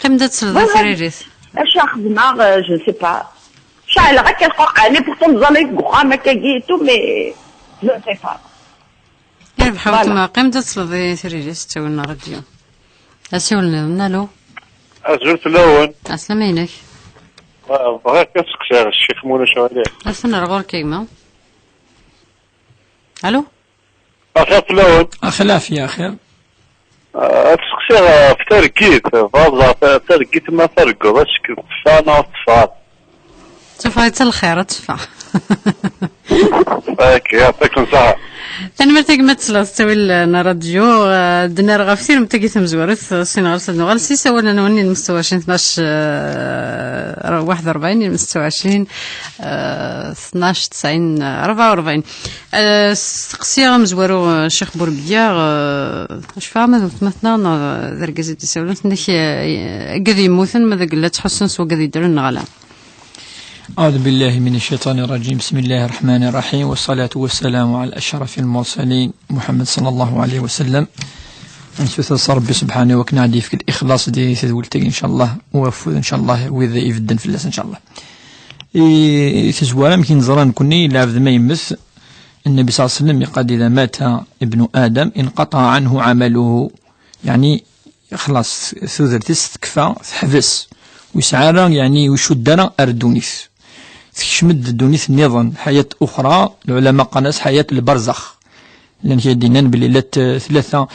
قيم دا تصلي سريريت اش خدمه جو سي با شاعل غير كتقعني بورتون زالي كوخا ما كاكيتو مي جو سي با يربح وتما قيم دا تصلي سريريت تاولنا راديو اسيولنا نالو زرت الاول اسلام عينك بغيت كتسقسي الشيخ مولا شواليه اسنا رغور كيما الو اخاف الاول اخلاف يا اخي تسقسي في تركيت فابزا في تركيت ما فرقوا باش كتفانا وتفاط تفايت الخير تفا هاك يعطيك الصحة أنا مرتاق ما تصلت تسوي لنا راديو دينار غافير متاقي تمزورث سينا غرسل نغال سيسا ولا نوني المستوى 12 41 المستوى 20 12 90 44 سقسيا مزورو الشيخ بوربيا اش فاهمة مثلا ذرقزي تساولن نك قد يموثن ماذا قلت تحسن سوا قد يدرن نغلا. أعوذ بالله من الشيطان الرجيم. بسم الله الرحمن الرحيم، والصلاة والسلام على أشرف المرسلين محمد صلى الله عليه وسلم. نسوث ربي سبحانه وكنعدي في الإخلاص دي تزولتك إن شاء الله ووفد إن شاء الله وإذا يفدن في اللاس إن شاء الله. تزوال يمكن زران كوني لعبد ما يمث النبي صلى الله عليه وسلم يقال إذا مات ابن آدم انقطع عنه عمله، يعني خلاص ثوذر تستكفى تحبس ويسعى يعني وشدنا أردونيث تشمد دونيث النظام حياة أخرى. العلماء قالوا حياة البرزخ، لأن كيدينا بلي ثلاثة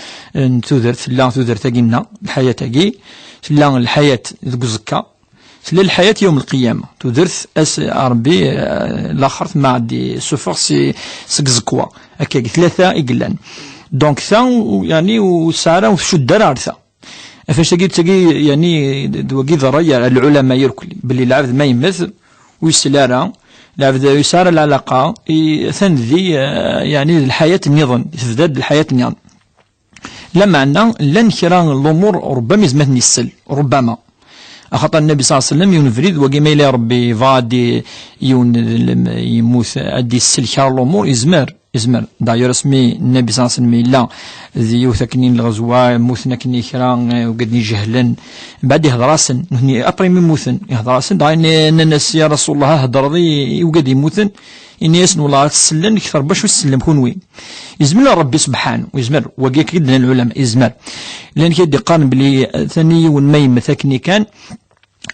ثلاثة تاقينا الحياة تاقي ثلا الحياة ذوك زكا ثلا الحياة يوم القيامة تدرث ربي الآخر ما عندي سوفورس سكزكوا هكا ثلاثة إقلان دونك ثا يعني وسعرا وشدنا عرثا فاش تاقي يعني دوكي ضريا العلماء يركل بلي العبد ما يمثل ويسلارا العبد يسار العلاقة ثنذي يعني الحياة النظام تزداد الحياة النظام لا معنى لن كران الأمور ربما يزمتني السل ربما أخطأ النبي صلى الله عليه وسلم ينفرد وقيما إلى ربي فادي يموت أدي السل كار الأمور إزمار داير اسمي النبي صلى الله عليه وسلم لا ذيو ثكنين الغزوة موثنا كني كران وقدني جهلا بعد يهضراسن هني أبري من موثن يهضراسن داين الناس يا رسول الله هضر ذي وقد يموثن إني يسن والله تسلن كثر باش وسلم كون وين يزمر ربي سبحانه ويزمر وقيك جدا العلماء يزمر لأن كيدي قارن بلي ثاني ونميم ثكني كان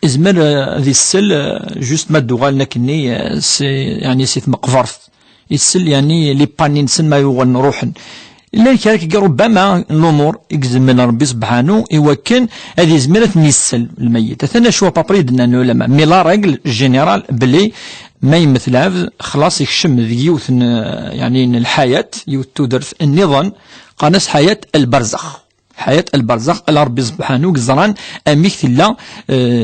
إزمر ذي السل جوست ما دوغالنا كني يعني سيث مقفرث يسل يعني لي بانين سن ما يغن روحن إلا كذلك ربما الأمور يجزم من ربي سبحانه يوكن هذه زميرة نيسل الميت أثناء شو بابريدنا العلماء مي لا ريغل جينيرال بلي ما يمثل عبد خلاص يكشم ذيوث يعني الحياة يوتودرث النظام قانس حياة البرزخ حياة البرزخ الرب سبحانه قزران أميكت الله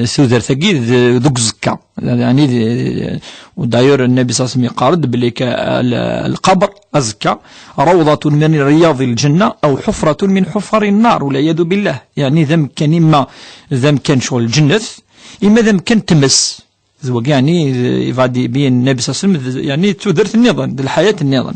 سوذر ثقي ذوك زكا يعني وداير النبي صلى الله عليه وسلم يقارد بليك القبر أزكى روضة من رياض الجنة أو حفرة من حفر النار والعياذ بالله. يعني ذم كان إما ذم كان شغل الجنة إما ذم كان تمس ذوق يعني يفادي بين النبي صلى الله عليه وسلم يعني تودرت النظام الحياة النظام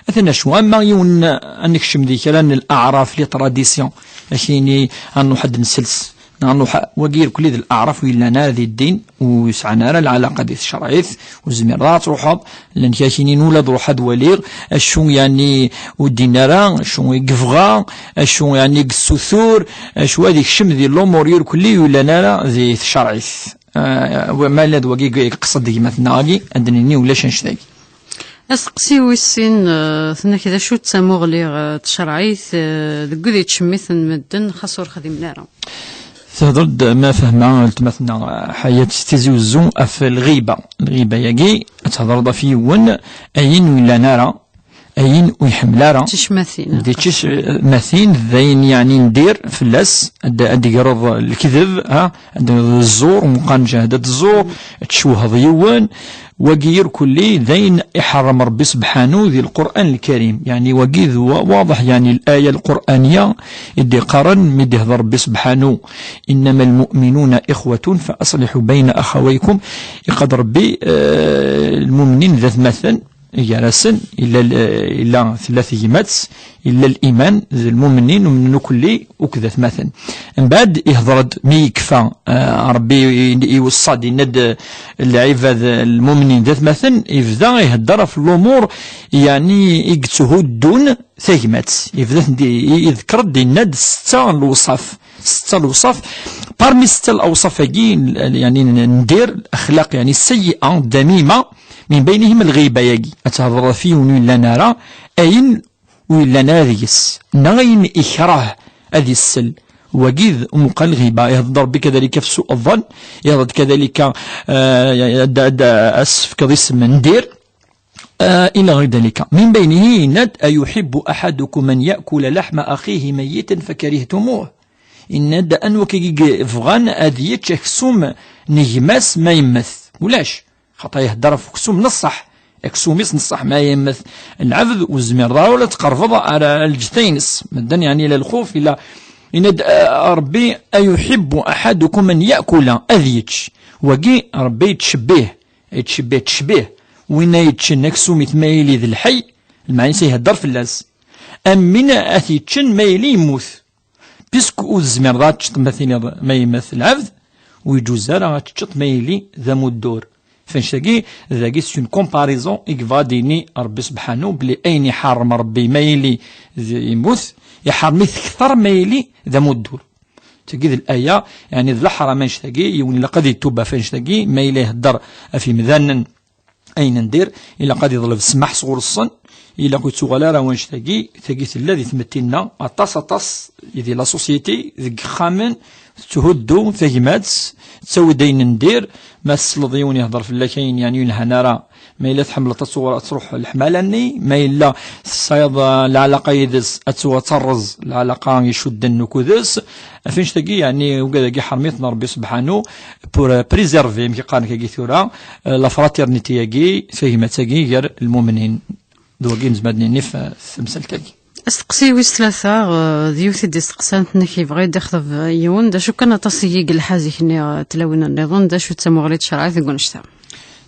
أثناء شو أما يون أنك شم ذي كلام الأعراف لي تراديسيون لكني أنه حد نسلس أنه وقير كل ذي الأعراف وإلا نادي الدين ويسعنا العلاقة ذي الشرعيث والزميرات روحب لأن كاشيني نولد روحد وليغ شو يعني والدينارا شو يقفغا شو يعني السثور شو هذيك شم ذي الأمور ير كلي وإلا نالا ذي الشرعيث وما لاد وقير قصد ذي مثناقي أدنيني ولا شنشتاقي أسقسي ويسين ثنا كذا شو تسمو غلي تشرعيث ذكذي تشميث مدن خاصور خديم نارا تهضر ما فهمها مثلا حياة تيزي وزو في الغيبة يجي تهضر في ون أين ولا نارا أين ويحملارا تش مثين دي تش مثين ذين يعني ندير في اللاس أدي قرض الكذب أدي الزور ومقان جهدة الزور تشوه ضيوان وقير كلي ذين يحرم ربي سبحانه ذي القرآن الكريم يعني وقيذ واضح يعني الآية القرآنية إدي قرن مده ربي سبحانه إنما المؤمنون إخوة فأصلحوا بين أخويكم يقد ربي المؤمنين ذات مثل يرسن إلا ثلاث جمات إلا الإيمان المؤمنين ومن كل وكذا مثلا من بعد يهضرد مي يكفى ربي يوصى يند العباد المؤمنين ذات مثلا يبدا يهضر في الامور يعني يجتهدون ثيمات يبدا يذكر يند ستة الوصف بارمي ستة الاوصاف يعني ندير اخلاق يعني سيئه ذميمه من بينهم الغيبه يجي اتهضر فيه ولا نرى اين ولا ناريس نغين إكراه هذه السل وجيذ مقال غيبة يهضر بكذلك في سوء الظن يهضر كذلك أسف كضيس مندير إلى غير ذلك من بينه ند أيحب أحدكم من يأكل لحم أخيه ميتا فكرهتموه إن ند أن وكي فغان أذية كسوم نجمس ما يمث ولاش خطا يهضر في كسوم نصح اكسوميس نصح ما يمث العبد والزمير ولا تقرفض على الجتينس مدن يعني الى الخوف الى ان ربي ايحب احدكم من ياكل اذيتش وقي ربي تشبيه وين يتشن كسوميت مايلي ذي الحي المعني سيهدر في اللاس ام من اثيتشن مايلي يموت بيسكو الزمير ذات تشط مثلا ما يمثل العبد ويجوز راه تشط مايلي ذا مدور فنشتاقي ذاكي سون كومباريزون إكفاديني ربي سبحانه بلي أين يحرم ربي مايلي يموت يحرمي أكثر مايلي ذا مدور تجد الآية يعني ذا الحرام نشتاقي يوني لقد يتوبا فنشتاقي مايلي يهدر في مذانا أين ندير إلا قد يظل السماح صغور الصن إلا كنت غالا ونشتاقي تجد الذي تمتلنا أطاس إذا لا سوسيتي ذيك خامن تهدو ثيمات تسوي دين ندير ما السلطيون يهضر في اللكين يعني ينهنرا ما إلا تحمل تصور تروح الحمالني ما إلا الصيد العلاقة يدس أتسوى ترز العلاقة يشد النكودس فينش تجي يعني وكذا حرميتنا ربي سبحانه بور بريزيرفي كي قال كي ثورا لا فراتيرنيتي يجي فهمت تجي غير المؤمنين دوكين زمادني نف الثمثال تجي استقسي ويس ثلاثة ديوثي دي استقسانتنا كيبغي داخل يون دا شو كان تصيق الحازي كني تلوين النظام دا شو تسمو غليت شرعي ثقون اشتا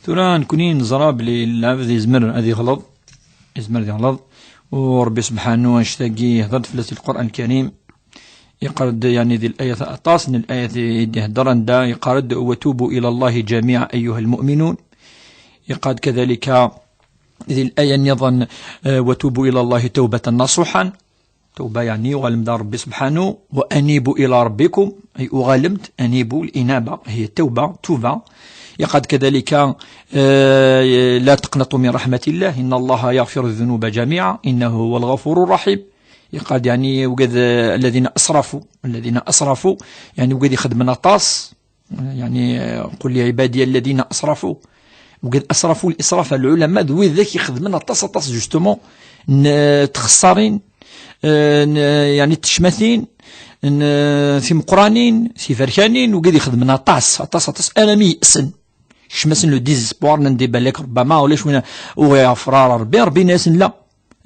ثورا نكونين نزراب لي العبد يزمر هذه غلط يزمر ذي غلط وربي سبحانه اشتاقي هضرت في القرآن الكريم يقرد يعني ذي الآية أطاس من الآية دي هدران دا يقرد وتوبوا إلى الله جميعا أيها المؤمنون يقاد كذلك ذي الآية نظن وتوبوا إلى الله توبة نصوحا توبة يعني أغلمت ربي سبحانه وأنيبوا إلى ربكم أي أغلمت أنيبوا الإنابة هي التوبة توبة يقاد كذلك لا تقنطوا من رحمة الله إن الله يغفر الذنوب جميعا إنه هو الغفور الرحيم يقاد يعني وقد الذين أسرفوا يعني وقد يخدمنا طاس يعني قل يا عبادي الذين أسرفوا وقد أسرفوا الإسراف العلماء ذوي ذاك يخدمنا طاس جوستومون تخسرين يعني تشمثين في مقرانين في فركانين وقد يخدمنا طاس أنا ميئسن شمسن لو ديزيسبوار ندي بالك ربما ولاش وين ويا فرار ربي ناس لا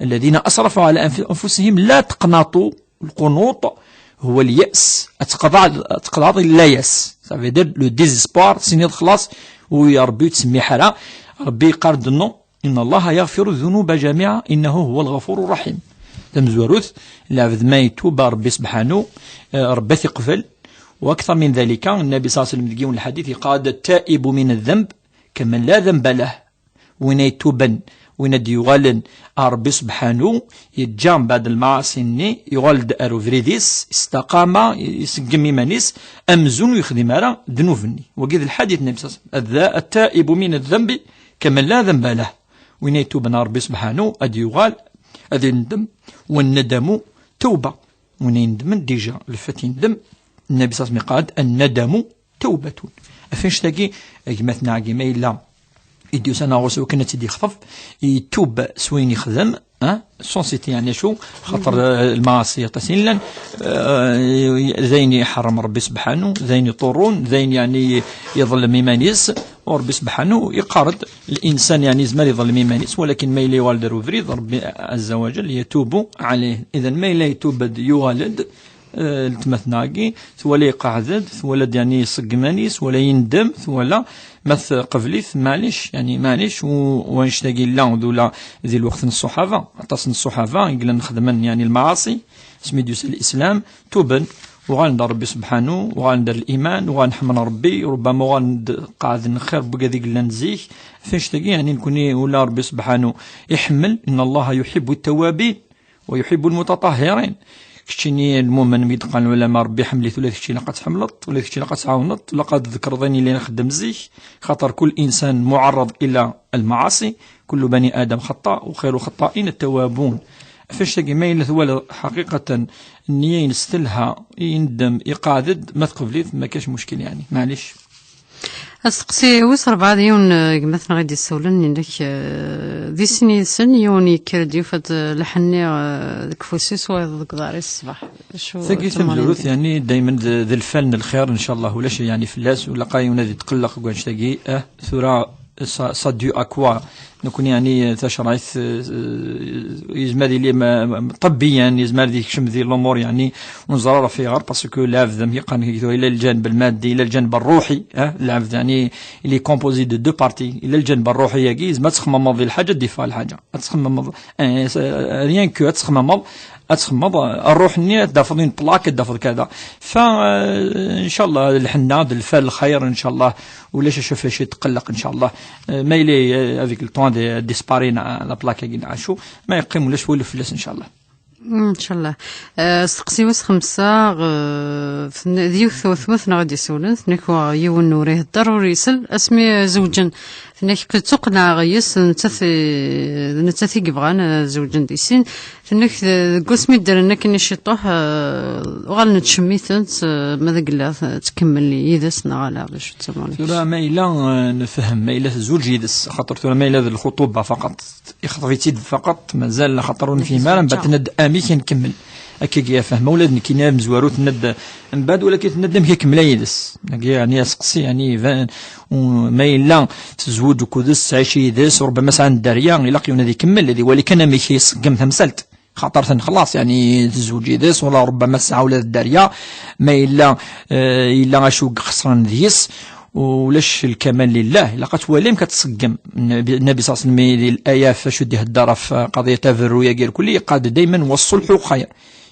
الذين أسرفوا على أنفسهم لا تقنطوا القنوط هو اليأس تقضى لا يأس صافي دير لو ديزيسبوار سينيض خلاص ويا ربي تسمي حالة ربي قارد النو إن الله يغفر الذنوب جميعا إنه هو الغفور الرحيم تمزوروث العبد ما يتوب ربي سبحانه ربي يقفل وأكثر من ذلك النبي صلى الله عليه وسلم يقول الحديث قال التائب من الذنب كمن لا ذنب له وين يتوبن وين يغالن ربي سبحانه يتجام بعد المعاصي يغالد أروفريديس استقام يسقم إيمانيس أمزون ويخدم على ذنوبني وقيد الحديث النبي صلى الله عليه وسلم التائب من الذنب كمن لا ذنب له وين يتوبن ربي سبحانه أدي يغال أدي ندم والندم توبة وين يندم ديجا الفتي ندم النبي صلى الله عليه وسلم قال الندم توبة أفنش تاقي أجمثنا عقيمة إلا يديو سنة غوصو كنا تدي خطف يتوب سوين يخدم سونسيتي يعني شو خطر المعاصي يتصين ذين يحرم ربي سبحانه ذين يطورون ذين يعني يظل ميمانيس وربي سبحانه يقارد الإنسان يعني زمان يظل ميمانيس ولكن ما يلي والد روفريد ربي عز وجل يتوب عليه إذا ما يلي يتوب يوالد التمثناقي ثولا يقعدد ثولا يعني يصق مانيس ولا يندم ثولا مث قبليث معليش يعني معليش ونشتاقي لا ذولا ذي الوقت الصحابة عطاسن الصحابة يقولن نخدمن يعني المعاصي سمي ديوس الإسلام توبن وغندر ربي سبحانه وغندر الإيمان وغنحمل ربي ربما قاعد نخير بقى ذيك نزيك فاش تلاقي يعني نكوني ولا ربي سبحانه يحمل إن الله يحب التوابين ويحب المتطهرين. كشتيني المؤمن ميدقان العلماء ربي حملت ولا كشتي لقات حملت ولا كشتي لقات عاونت لقد ذكر ظني اللي نخدم زيك خاطر كل إنسان معرض إلى المعاصي كل بني آدم خطاء وخير الخطائين التوابون. فاش تلقي ما يلث حقيقة النية ينستلها يندم يقاعد ما تقبليت ما كاش مشكل يعني معليش. أسقسي ويس 4 ديون مثلا غادي يسولن عندك ذي سني سن يوني كرديو فات لحني كفوسيس وذاك داري الصباح شو ثقي تمزروث يعني دائما ذي الفن الخير ان شاء الله ولا شيء يعني فلاس ولا قايم ذي تقلق وكاش تلاقي ثرا صديو اكوا نكون يعني تشرعت يزمر لي طبيا يزمر ديك شم ذي الامور يعني ونزرر في غير باسكو لافذ يقان الى الجانب المادي الى الجانب الروحي لافذ يعني اللي كومبوزي دو بارتي الى الجانب الروحي يجيز ما تخمم ذي الحاجه ديفا الحاجه تخمم ريان كو تخمم أتخمض الروح النية دافضين بلاك دافض كذا فإن شاء الله الحنا بالفعل الخير إن شاء الله ولاش أشوف شيء تقلق إن شاء الله ما يلي هذيك الطوان ديسبارين لا بلاك نعاشو ما يقيم ولاش ولو فلس إن شاء الله إن شاء الله. سقسي وس 5 ذيو ثمثنا غادي يسولن ثنيكوا يون نوريه ضروري يسل اسمي زوجا ثنيك تقنع غيس نتاثي كبغان زوجا ديسين ثنيك قسمي درنا كني شطوح وغال نتشميثنت ماذا قلا تكمل لي يدسنا غالا باش تسمعوني ترى ما إلا نفهم ما إلا زوج يدس خاطر ترى ما إلا الخطوبة فقط يخطفي فقط مازال خاطرون في مال بتند اميكي نكمل هكا فهم ولادنا كي نام زوارو تند من بعد ولكن تندم هيك ملايدس يعني اسقسي يعني ما الا تزوج وكودس عايش يدس وربما ساعه الداريه الا قيونا ذي كمل هذه ولكن ما يسقم ثمسلت خاطر خلاص يعني تزوج يدس ولا ربما ساعه ولا الداريه ما الا اشوق خسران ذيس ولاش الكمال لله لقات وليم كتسقم النبي صلى الله عليه وسلم الايه فاش يهدر في قضيه الرؤيا قال كل قال دائما والصلح خير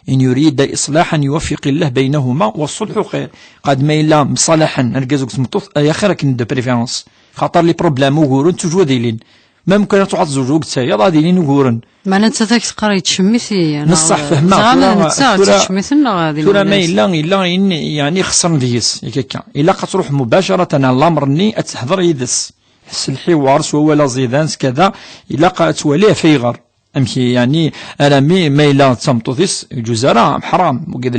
ان يريد اصلاحا يوفق الله بينهما والصلح خير قد ما الا مصالحا نركزوك سمطوط يا خير كن دو بريفيرونس خاطر لي بروبليم وغورن توجو ديلين ما ممكن تعط زوجوك تايا غاديين وغورن ما انت ذاك تقرا يتشمسي انا نصح فهمها ترى ما الا يعني خسر ديس هكاك الا قتروح مباشره على الامر ني تحضر يدس حس الحوار سوا لا زيدانس كذا الا قات وليه فيغر امشي يعني انا ما الا تمطوثيس جزاره حرام وقد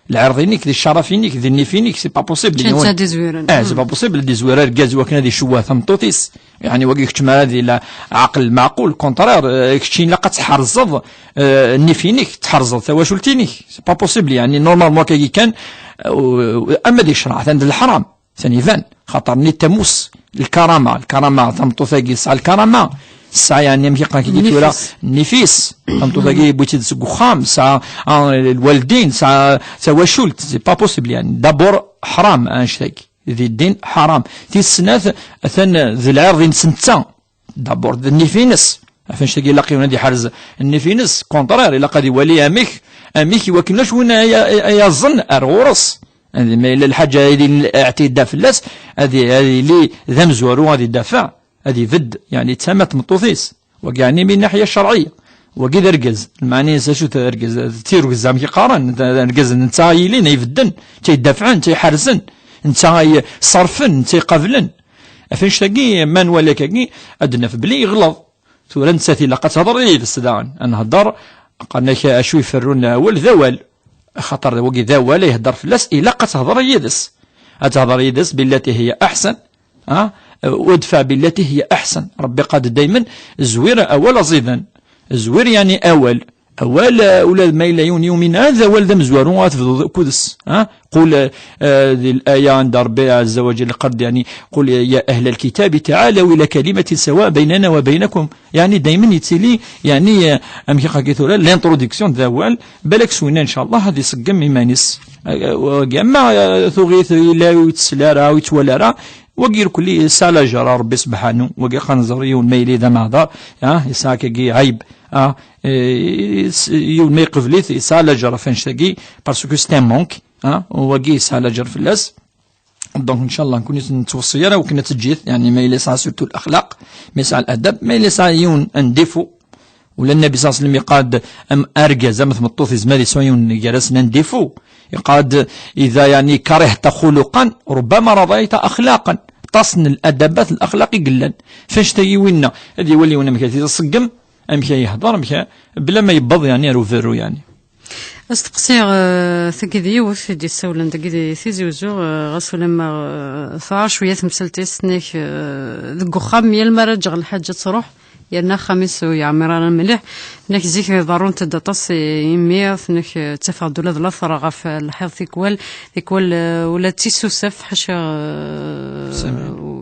العرض ينيك ذي الشرف ينيك ذي النيفينيك سي با بوسيبل سي با بوسيبل دي زويرار كاز وكنا دي شوا ثمطوثيس يعني وقيك تما هذه لا عقل معقول كونترير كشين لقى تحرزض النيفينيك تحرزض ثواشلتينيك سي با بوسيبل يعني نورمالمون كي كان اما ديك الشرع عند الحرام ثاني فان خاطر ني تموس الكرامه ثمطوثاكي سا الكرامه سا يعني مكي قاكي ولا النفيس ثمطوثاكي بوتي تسقو خام سا الوالدين سا واشولت سي با بوسيبل يعني دابور حرام انشتاك ذي الدين حرام في السنات ثن ذي العرض نسنتا دابور ذي النفينس فاش تلقي لاقيونا دي حرز النفينس كونترير الا قد يولي اميك وكلاش وين يظن ارغورس هذه ما الا الحاجه هذه الاعتداء في اللاس هذه اللي ذم زورو هذه الدفاع هذه فد يعني تسمت مطوثيس ويعني من الناحيه الشرعيه وكذا ركز المعني شو تركز تيرو زعما كيقارن ركز انت يلين يفدن تيدافعن تيحرزن انت صرفن انت قبلن فاش تلاقي من ولا كاكي ادنا في بلي يغلط ثورا نساتي لقات تهضر لي بالسدان نهضر قالنا اشو يفرون اول ذوال خاطر وكي ذوال يهضر في اللاس الا قد تهضر يدس تهضر يدس بالتي هي احسن وادفع بالتي هي احسن ربي قاد دائما زويره اول زيدا زوير يعني اول ولا ما إلا يومين هذا ولد مزوارون تفضل كودس قول ذي الآية عند ربي عز وجل قد يعني قل يا أهل الكتاب تعالوا إلى كلمة سواء بيننا وبينكم يعني دائما يتسلي يعني أمكي قاكيتو الانتروديكسيون ذاوال بالك سوينا إن شاء الله هذه صقم إيمانيس وكما ثغيث لا يتسلارا ويتولارا وقير كل سالا جرى ربي سبحانه وقير خنزري والميلي ذا معذر يساكي عيب يوم ما يقف لي سالا جرى فانشتاقي باسكو ستان مونك هو قيس على جر فلاس. دونك ان شاء الله نكون نتوصي راه وكنا تجيث يعني ما يليس سورتو الاخلاق ما يسعى الادب ما يليس يون ان ديفو ولا النبي صلى الله عليه وسلم يقاد ام ارجز مثل مطوث زمالي سويون جلسنا نديفو يقاد اذا يعني كرهت خلقا ربما رضيت اخلاقا تصن الادبات الاخلاق قلا فاش تيوينا هذه يولي ونا مكا تصقم ام كي يهضر مكا بلا ما يبض يعني روفيرو يعني استقصير ثقيدي وثدي السولن ثقيدي ثيزي وزو غسو لما ثار شوية تمثلتي سنيك ذقو خام يلمرج غل حاجة تروح يالنا خميس ويعمرانا مليح نك زيك ضرون تدطس يمير نك تفقد دولا ذلا ثرغ في الحيض ثيكوال ولا تيسو سف حاشا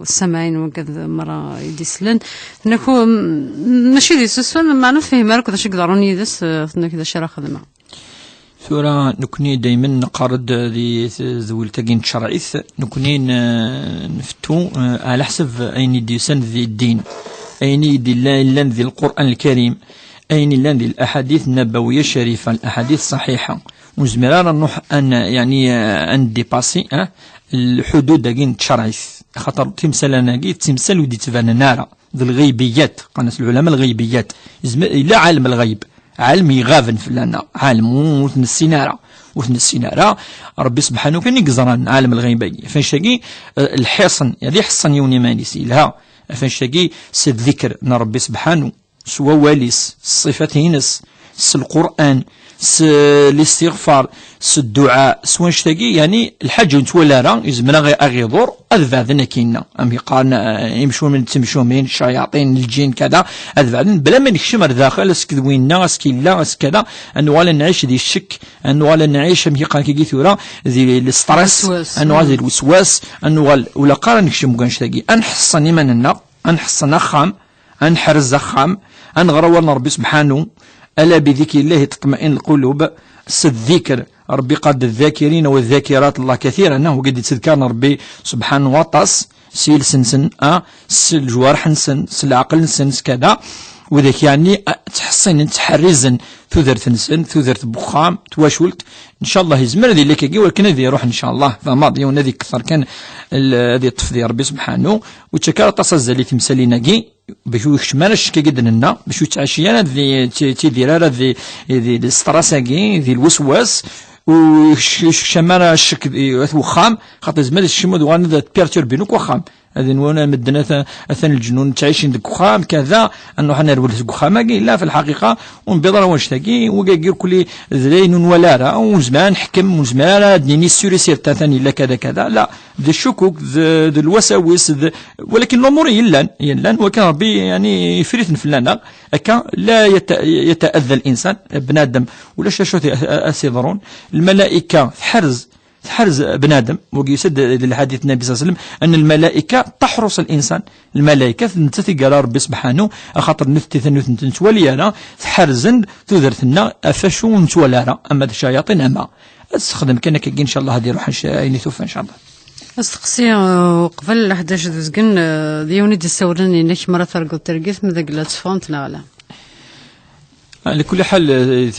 السماين وكذا مرة يديسلن نكو ماشي دي سوسون ما نفهم مالك ذا شي قدرون يدس نك ذا شي راه خدمه ثورة نكوني دايما نقارد ذوي التاقين شرعيث نكوني نفتو على حسب أين ديسان ذي الدين أين دي لان ذي القرآن الكريم أين لان ذي الأحاديث النبوية الشريفة الأحاديث الصحيحة وزمرارا نروح أن يعني أن ديباسي الحدود داقين شرعيث خاطر تمثال ناقي تمثال ودي تبان نارا ذي الغيبيات قالنا العلماء الغيبيات لا عالم الغيب علم يغافن فلانا عالم وثن ربي سبحانه كان يقزران عالم الغيبي فنشتاقي الحصن يعني حصن يوني مانيسي لها فنشتاقي سد ذكر ربي سبحانه سوا واليس الصفات هينس القرآن الاستغفار الدعاء سوا نشتاقي يعني الحاجة نتولى راه يزمنا غير أغيضور أذبعدنا كينا أم يقارن تمشوا من الشياطين الجين كذا أذبعدن بلا ما نكشم داخل اسكذوينا اسكيلا اسكذا أنه ولا نعيش ذي الشك أنه ولا نعيش أم يقال كي ثورة ذي الستريس أنه ذي الوسواس أنه ولا قارن نكشم نشتاقي أنحصني مننا أنحصنا خام أنحرز خام أنغرورنا ربي سبحانه ألا بذكر الله تطمئن القلوب الذكر ربي قاد الذاكرين والذاكرات الله كثيرا أنه قد يتذكرنا ربي سبحانه وطاس سيل سنسن سل جوارح نسن سل عقل نسن كذا وذاك يعني تحصين تحرزن ثذرت نسن ثذرت بخام تواشولت ان شاء الله يزمر ذي لك كي ولكن ذي يروح ان شاء الله فماضي ونذي كثر كان هذه الطفل ربي سبحانه وتشكر تصز اللي تمثالينا كي باش يكشمالش كي جدا لنا باش يتعشينا ذي تيدير ذي الاستراساكي ذي الوسواس وشمانا الشك وخام خاطر زمان الشمود وانا بيرتور بينك وخام هذا نوانا مدنا اثن الجنون تعيشين دك وخام كذا انه حنا نولد وخاماكي لا في الحقيقه ونبيض راه ونشتاكي وكاكير كل ذرين ولا راه وزمان حكم وزمان دنيني سوري سير ثاني لا كذا كذا لا ذي الشكوك ذي الوساوس ولكن الامور يلان وكان ربي يعني فريت فلانا هكا لا يتاذى الانسان بنادم ولا شاشوت اسيضرون الملائكه تحرز بنادم ويسد الحديث النبي صلى الله عليه وسلم أن الملائكة تحرس الإنسان الملائكة نتثي قال ربي سبحانه خاطر نفتي ثنوث نتولي أنا تحرزن تذرتنا أفشو نتولى أما الشياطين أما استخدم كأنك إن شاء الله هذه روح عيني ثوفا إن شاء الله استقصي قبل 11 دزقن ديوني دي السوراني انك مرة ترقل ترقيث مذاق لا تفهمت نغلا لكل حال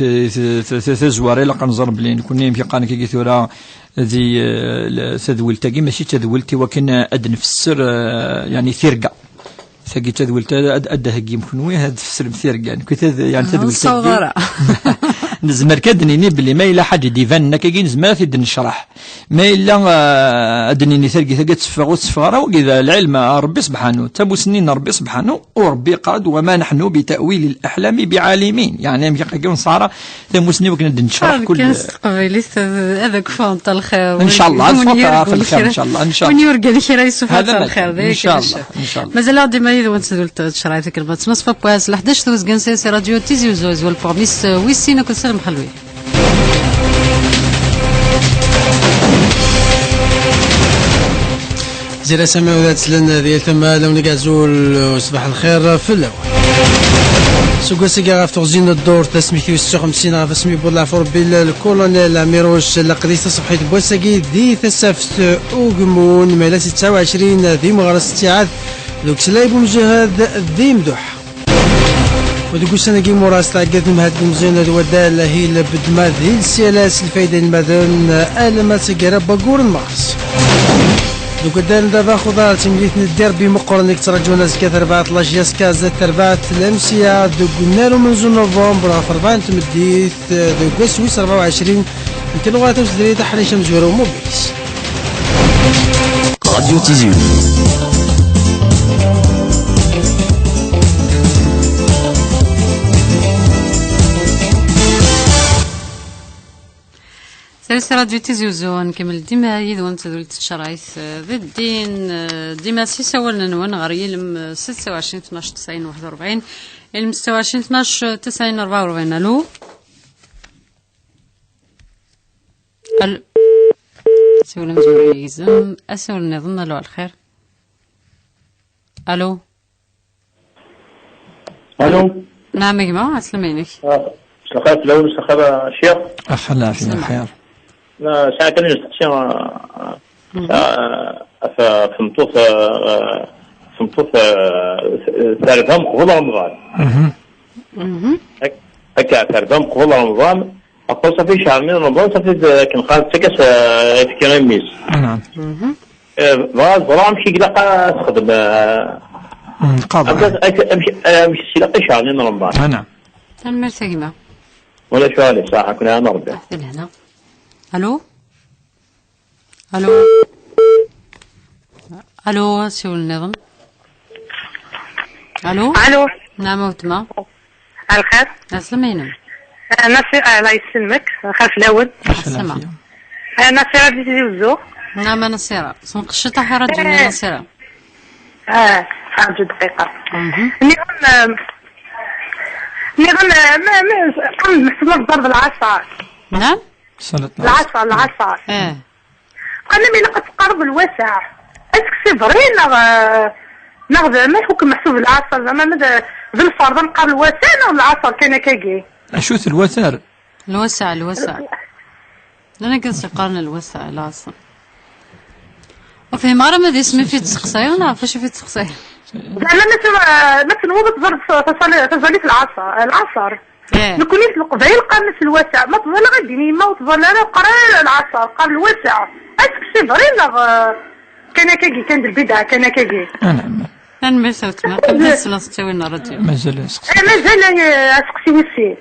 تزواري لقا نزر بلي نكون يمكن قانك كي ثورا ذي تذولتي ماشي تذولتي وكن ادن في السر يعني ثرقه ثقي تذولت ادى هكي مكنوي هاد في السر ثرقه يعني كنت يعني تذولت نزمر كدنيني بلي ما الا حاجه ديفان كاين نزمر في دن الشرح ما الا ادنيني ثرقي تسفغ وكذا العلم ربي سبحانه تبو سنين ربي سبحانه وربي قاد وما نحن بتاويل الاحلام بعالمين يعني يمكن صار ثموسني وكنا نشرح كل قبيلي هذاك فانت الخير ان شاء الله في الخير ان شاء الله ان شاء الله ونيورقا لي خير يسوفات الخير ان شاء الله ان شاء الله مازال ديما يدون تدول شرايتك البات نصف بواس ل 11 دوز كنسي راديو تيزي وزوز والبورميس ويسينا كنسير محلوي زيرا سامي وذات لنا ديال تما لو نكازول صباح الخير في الاول سوق سيكا غاف تغزين الدور تسميتي 56 غاف اسمي بولا فوربيل الكولونيل اميروش لقريت صبحيت بوساكي دي ثسافت اوغمون مالا 26 ذي مغرس استيعاد لوك سلايب مجهد ذي مدوح ودقو سنة كي موراس تعقد مهد مزينة الودال هي لبدماد هي السيالاس الفايدة المدن ألما تقرا باقور المغرس دوك الدال دابا خضار تمليت الديربي مقرن ترجو ناس كثربات لاجياس كازا تربات الامسيا دوك نارو من زون نوفمبر في 4 تمديت دوك سويس 24 يمكن لغات وزدري تحري شمس ورو موبيس راديو تيزيو. سلسلة راديو تيزيوزو نكمل ديما يدون تدولة الشرايث ذي الدين ديما سيسا ولنا نوان غري لم 26 12 90 41 لم 26 12 90 44. الو سولنا مزوري يزم اسولنا ظن له الخير. الو الو نعم يا جماعة سلمينك سخاف لون سخاف شيخ أخلا في الخير. ساعة كان نستحسن فهمتو تعرفهم قبل رمضان هكا تعرفهم قبل رمضان أقول صافي شهر من رمضان صافي كنقال تكاس تكرميس نعم فوالا نمشي كلاقا تخدم أمشي سلاقي شهر من رمضان نعم تنمرتي جماعة ولا شو عليه ساعة كنا نربي هنا. الو الو الو سول النظام. الو الو نعم وتما الخير اسلمينا نصير الله يسلمك خلف الاول السلام نصير دي تيزيوزو. نعم نصيرة سنق الشطة حرج من نصيرة حاجة دقيقة نيغن كان محسوبة بضرب العصا. نعم العصا قال لي لقد تقرب الواسع اسك سي فري ناخذ ما يحكم محسوب العصا زعما ماذا بالفرض نقرب الواسع ولا العصا كان كاكي أشوث الوثار الوسع أنا قلت قارن الوسع العصا وفي مرة ما ذي اسمي في تسقسير نعرفش في تسقسير زعما مثل هو بتضرب تظلي في العصر نكون يطلق زي القرن في الواسع ما تظل غادي ما وتظل انا قرا العصر قرن الواسع اسك سي فري كان كاكي كان البدعه كان كاكي أنا ما سويت ما قبل سلاس تسوينا رجل مازال اسقسي وسي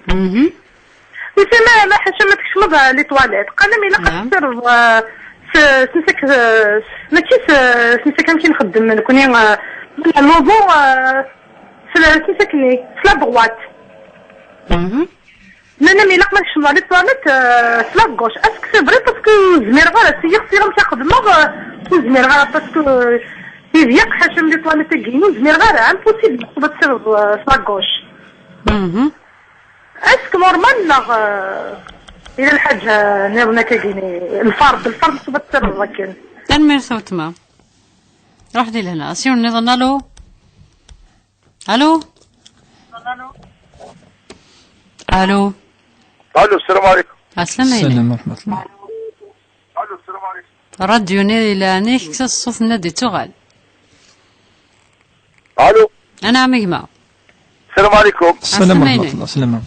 وسي ما حاشا ما تكشمض لي تواليت قال لي لا قصر سنسك ماشي سنسك نمشي نخدم نكوني الموضوع سنسكني في لابغوات انا مي لقمه نشمض لي تواليت في لابغوش اسك سي فري باسكو زمير غير سيغ مشى خدمه زمير غير باسكو يضيق حاشم لي تواليت كينو زمير غير امبوسيبل تقدر تصير في لابغوش اسك نورمال الى الحاجه نيرنا كايني الفرد تقدر تصير لكن أنا ما سويت ما روح دي لهنا أسير نظن. الو الو السلام عليكم. السلام ورحمة الله. السلام عليكم. راديو نيلي نيك الصوت نادي تغال. الو أنا عم يجمع. السلام عليكم. السلام ورحمة الله. السلام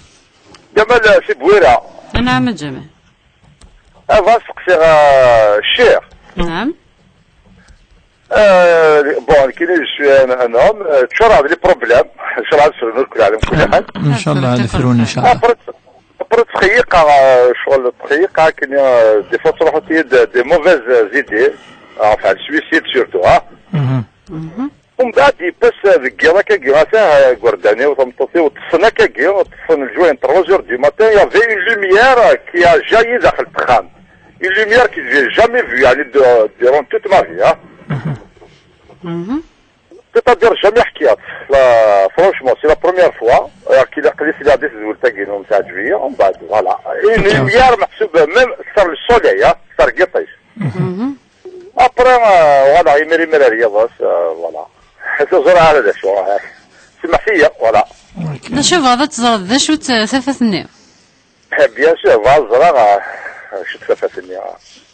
جمال سي بويرة. أنا عم جمال. سقسي الشيخ. نعم. بون كي نجي انا تشرع لي بروبليم شرع نسولو كل عالم كل حال ان شاء الله نفرون ان شاء الله. برد تخيق شغل تخيق كاين دي فوا تروحو دي موفيز زيدي enfin السويسيد سورتو ومن بعد يباس ذكي كاكي غورداني وطمطوطي وتصنا كاكي وتصن الجوين 3 جور دي ماتان يافي اون لوميير كي ا جاي داخل الدخان اون لوميير كي جي جامي في يعني ديرون توت ما في c'est-à-dire jamais حكيت لا فرونشمون سي لا بروميير فوا كي لقيت في هذه الزولتا كاين نتاع جويه ومن بعد فوالا اون لوميير محسوبه ميم صار السولي صار قطيش ابري فوالا يمري رياضه فوالا حيت زرع على ذا شو سمح فيا فوالا شوف هذا تزرد ذا شو ثفثني بيان سور فوالا زرع شو ثفثني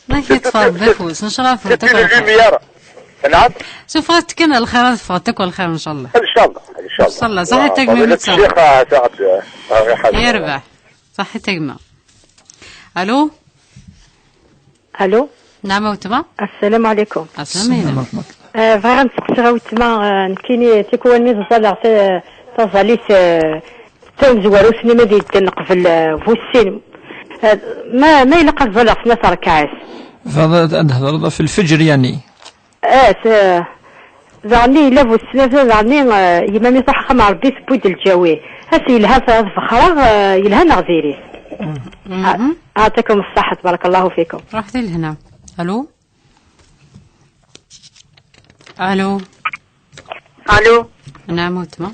ما كيتفرض بفوس ان شاء الله فرتك لوميير. نعم سوف تكن الخير فاتك والخير ان شاء الله ان شاء الله ان شاء الله. صلى صحتك فضيلة الشيخ ساعد يربح صحتك ما. الو الو نعم وتما. السلام عليكم. السلام عليكم. فغا نسقسي غوتما نكيني تيكواني تزالغ تزاليس تنزوارو سينما ديال نقفل فوسين ما يلقى تزالغ سنة ركعات. فهذا في الفجر يعني. زعني لا فوسين زعني يمامي صح مع ربي سبويد الجوي هسي يلها فخرا يلها نغزيري. يعطيكم الصحة بارك الله فيكم. رحتي لهنا. الو الو الو نعم وتما.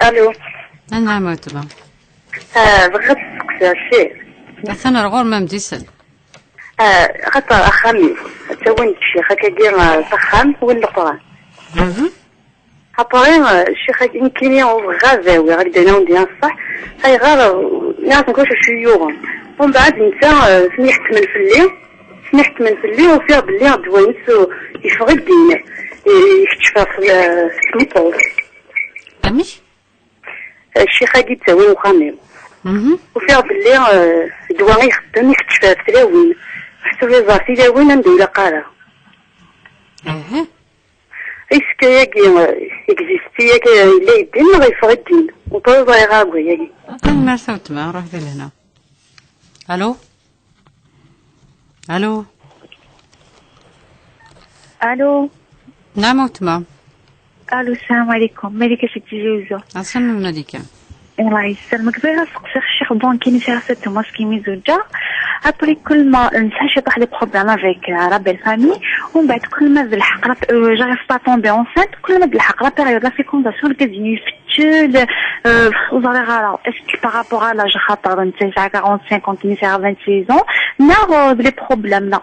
الو نعم وتما. بغيت نسقسي الشيخ. بس انا رغور ما مديسل. خاطر اخامي تاوين الشيخ كيدير سخان وين القران. خاطر الشيخ يمكن غازاوي هكذا ندير الصح هاي غير ناس نقولش شيوخ ومن بعد انت سمحت من في الليل وفيها باللي دوينس يفغي الدين يكتشف في المطور. امش الشيخ هادي تاوين وخامي وفيها باللي دواني يخدم يكتشف في تلاوين حتى في زاسي تلاوين ندير قارة. إسكا ياكي إكزيستي ياكي إلا يدين غيفغي الدين وطول غيغاقوي ياكي. ما سوت ما روح لهنا. الو الو الو نعم وتما. الو السلام عليكم. ملكة التجوزة. السلام عليكم. الله يسلمك. بغيت نسقسي الشيخ بون كاين شي حاجات ماسكين زوجة ابري كل ما نسى طاح لي بروبليم افيك لا بيل فامي ومن بعد كل ما بالحق جاريف با طومبي اونسيت كل ما بالحق لا بيريود لا فيكونداسيون كازين يفتش وزاري اسكي بارابور على لاج خاطر انت 45 كونتيني فيها 26 ans ناغ لي بروبليم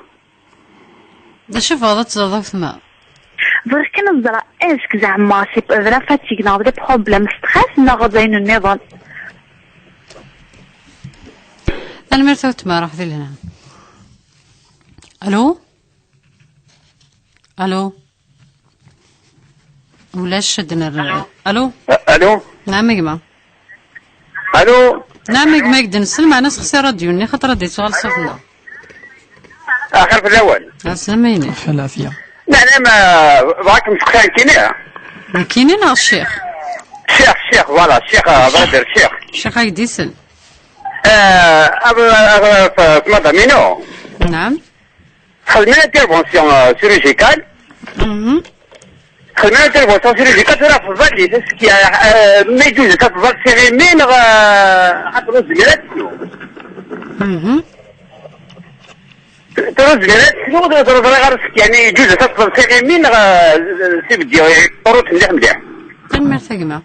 لا شوف هذا تصادف ما غير كان نزرع اسك زعما سي فلا فاتيك ناغ لي بروبليم ستريس ناغ زين النظام. أنا مرتوت ما راح لهنا. ألو ألو ولاش شدنا ألو ألو نعم يجمع. ألو نعم يجمع نسلم مع ناس خسر راديوني خاطر رديت سؤال صوتنا آخر في الأول. سامعيني. العافية. نعم معك مسخان كينيا. كينينا الشيخ. الشيخ فوالا الشيخ بغدر الشيخ هايديسل. في مدامينو. نعم. خدمنا انترفونسيون سيرجيكال. خدمنا انترفونسيون سيرجيكال ترى في الظل ما يجوز تفضل سيغيمين حتى الزميلات ترى الزميلات يعني يجوز تفضل سيغيمين سيبدي طروت مليح. مرتقمة.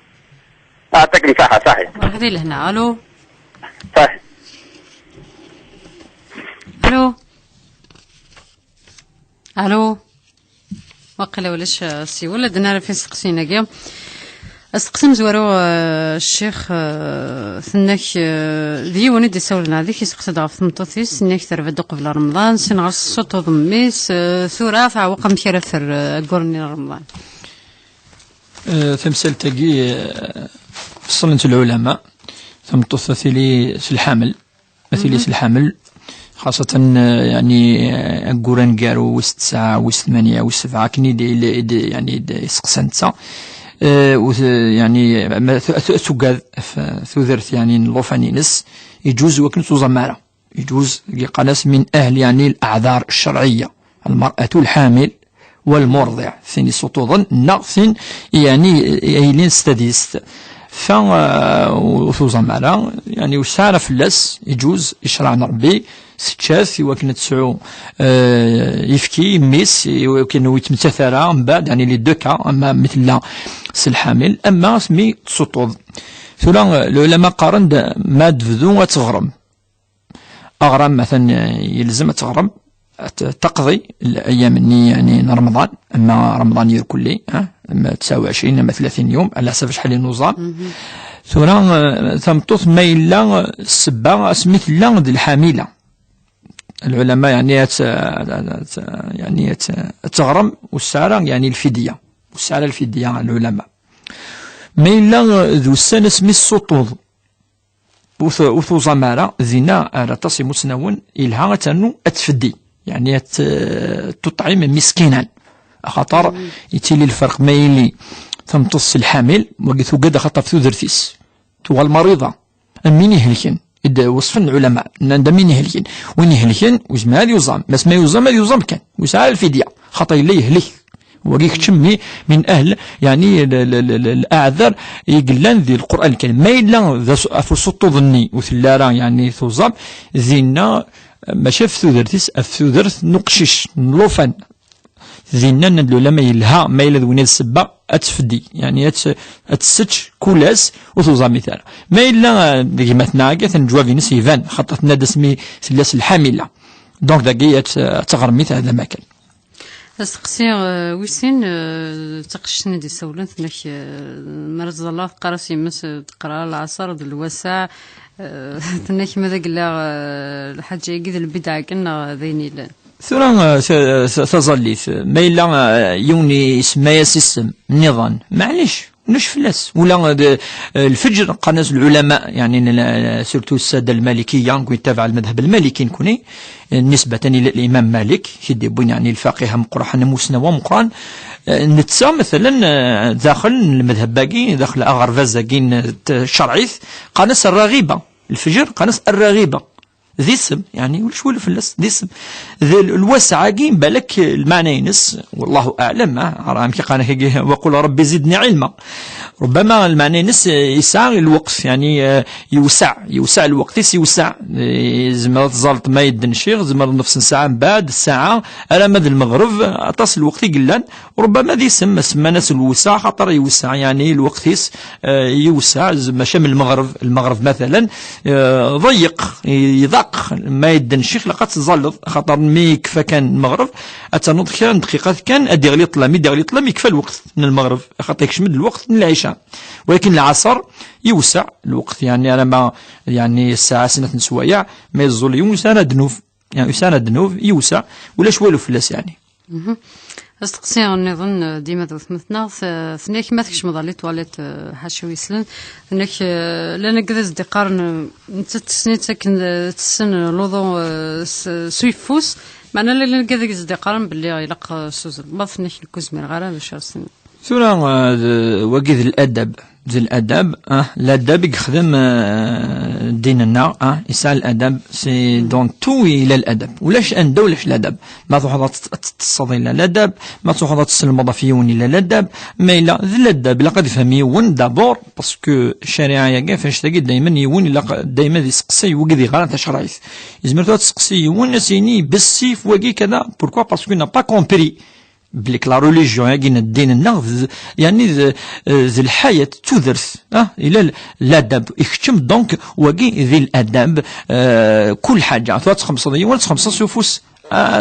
أعطيك مساحة صحيح. واحدين لهنا. ألو. صحيح. الو الو وقيلا ولاش سي ولد انا في سقسينا كاع سقسم زوارو الشيخ ثناك ذي وني دي سولنا ذيك يسقسد غف تمطوثيس ثناك ترفد قبل رمضان سن غص الصوت ضميس ثورة فعوقم كرفر قرني رمضان. تمثال تاقي صلنت العلماء تمطوث ثلي الحامل مثلي الحمل خاصة يعني أقورن قارو وست ساعة وست ثمانية وست سبعة كني دي يعني يسقسنتا يعني ثقاد ثوذرت يعني نلوفانينس يجوز وكن توزمارة يجوز قناس من أهل يعني الأعذار الشرعية المرأة الحامل والمرضع ثاني سطوضا نغثن يعني أيلين ستاديست وثوزمارة يعني وسعر فلاس يجوز إشراع ربي ستشاث وكنا تسعو يفكي ميس وكنا يتمتثرا من بعد يعني لي دو كا اما مثل لا الحامل اما سمي تسطوض ثم العلماء قارن ما تفذو وتغرم اغرم مثلا يلزم تغرم تقضي الايام يعني رمضان اما رمضان يركلي اما 29 اما 30 يوم على حسب شحال النظام ثم تمطوث ما الا السبه سميت لا ذي الحامله العلماء يعني تغرم والسعر يعني الفدية والسعر الفدية العلماء ما إلا ذو السنة سمي السطوض وثو زمارة زينا على تصيم سنون إلها تنو أتفدي يعني تطعم مسكينا خاطر يتيلي الفرق ما يلي تمتص الحامل وقيثو قد خطف ثوذرتيس تو المريضة مين يهلكن وصف العلماء عند مين يهلكن وين يهلكن وزمال يوزام بس ما يوزام يوزام كان وسعى الفدية خاطر اللي يهلك وقيك تشمي من أهل يعني الأعذار يقلان ذي القرآن الكريم ما يلا ذا أفرصتو ظني وثلارا يعني ثوزام زينا ما شاف ثوذرتيس الثوذرت نقشش نلوفن زينا ندلو لما يلها ما يلا ذوين السبا أتفدي يعني أتسج كولاس وثوزام مثال ما يلا ذي مثناقة تنجوافي نسيفان خطتنا دسمي سلاس الحاملة دونك ذاكي تغرمي هذا ما كان استقسي ويسين تقشن دي سولن ثنك مرز الله قراسي مس تقرا العصر د الوسع ثنك ماذا قلا الحاجه يقيد البدع كنا ذيني ثورا تظليت ما إلا يوني اسمها سيستم نظام معليش نش فلاس ولا الفجر قناص العلماء يعني سورتو الساده المالكيه نكون تابع المذهب المالكي نكوني نسبه الى الامام مالك كيدي بون يعني الفقيه مقرحن مسنا ومقران نتسا مثلا داخل المذهب باقي داخل اغرفاز كاين الشرعيث قناص الرغيبه الفجر قناص الرغيبه ذي اسم يعني ولا شو الفلس ذي اسم الوسع كاين بالك المعنى ينس والله اعلم راه كي قال وقل ربي زدني علما ربما المعنى ينس يسعى الوقت يعني يوسع الوقت يوسع زعما تزلط ما يدنشيغ زعما نفس ساعه من بعد الساعه على مد المغرب تصل الوقت قلان وربما ذي سما ناس الوسع خاطر يوسع يعني الوقت يوسع زعما شمل المغرب مثلا ضيق يضاق ما يدن الشيخ لقد تزلط خاطر مي كفى كان المغرب اتنوض كان دقيقات كان ادي غلي طلام يكفى الوقت من المغرب خاطر يكشمد الوقت من العشاء ولكن العصر يوسع الوقت يعني انا ما يعني الساعه سنه سوايع ما يزول يوم سنه دنوف يعني سنه دنوف يوسع ولا شوالو فلاس يعني استقسي نظن ديما ثمثنا ثنيك ما تكش مضالي تواليت حاشوي سلن ثنيك لأن كذا زدقار نتسني تسكن تسن لوضو سويفوس معنا لأن كذا زدقار باللي يلق سوزر ما ثنيك الكوزمير غير باش رسن ثورا وقيد الأدب ذي الأدب الأدب يخدم ديننا يسعى الأدب سي دون تو إلى الأدب ولاش أندو ولاش الأدب ما تحضر تتصدي إلى الأدب ما تحضر تسلم فيون إلى الأدب ما إلا ذي الأدب لقد فهميون دابور باسكو الشريعة يا فاش تجد دايما يون إلا دايما ذي سقسي وقذي غير تشرعيث يزمر تسقسي يون سيني بالسيف وقي كذا بوركوا باسكو نا با كومبري بليك لا ريليجيون يجين الدين النغ يعني ذي الحياة تدرس إلى الأدب يختم دونك وقي ذي الأدب كل حاجة ثلاث خمسة ديوان خمسة سوفوس